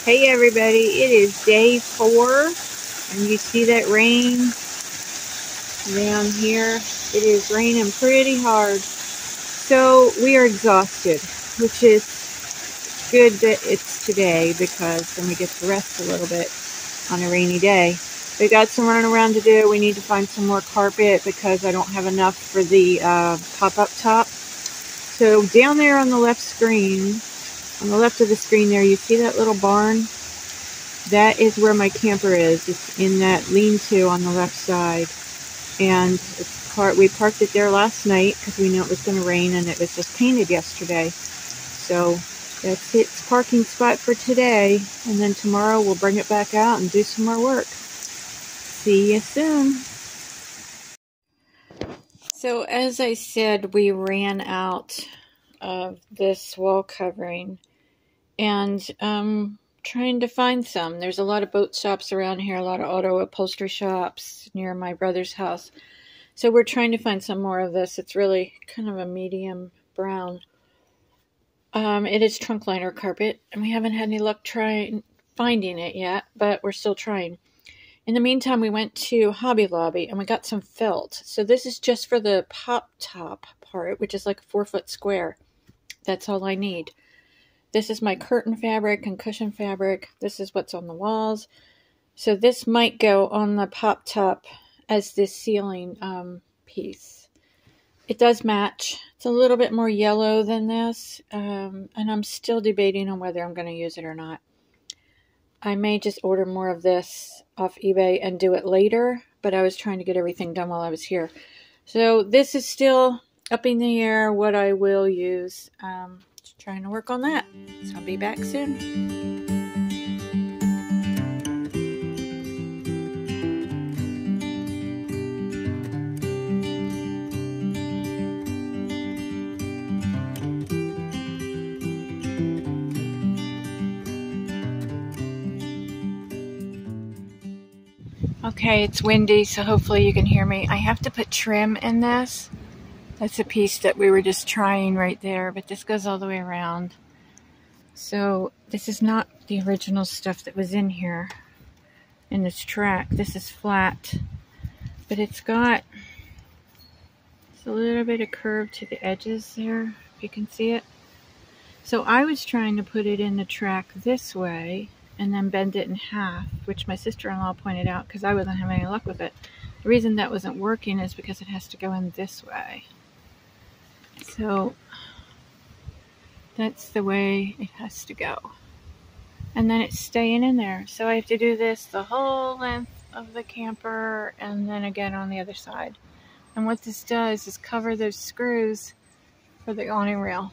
Hey everybody, it is day 4, and you see that rain down here. It is raining pretty hard, so we are exhausted, which is good that it's today because then we get to rest a little bit on a rainy day. We got some running around to do. We need to find some more carpet because I don't have enough for the pop-up top. So down there on the left screen, on the left of the screen there, you see that little barn? That is where my camper is. It's in that lean-to on the left side. And we parked it there last night because we knew it was going to rain, and it was just painted yesterday. So that's its parking spot for today. And then tomorrow we'll bring it back out and do some more work. See you soon. So as I said, we ran out of this wall covering, and trying to find some. There's a lot of boat shops around here, a lot of auto upholstery shops near my brother's house. So we're trying to find some more of this. It's really kind of a medium brown. It is trunk liner carpet, and we haven't had any luck finding it yet, but we're still trying. In the meantime, we went to Hobby Lobby and we got some felt. So this is just for the pop top part, which is like a 4-foot square. That's all I need. This is my curtain fabric and cushion fabric. This is what's on the walls. So this might go on the pop top as this ceiling piece. It does match. It's a little bit more yellow than this. And I'm still debating on whether I'm going to use it or not. I may just order more of this off eBay and do it later, but I was trying to get everything done while I was here. So this is still up in the air what I will use. Just trying to work on that. So I'll be back soon. Okay, it's windy, so hopefully you can hear me. I have to put trim in this. That's a piece that we were just trying right there, but this goes all the way around. So this is not the original stuff that was in here in this track. This is flat, but it's got a little bit of curve to the edges there, if you can see it. So I was trying to put it in the track this way and then bend it in half, which my sister-in-law pointed out because I wasn't having any luck with it. The reason that wasn't working is because it has to go in this way. So that's the way it has to go. And then it's staying in there. So I have to do this the whole length of the camper and then again on the other side. And what this does is cover those screws for the awning rail.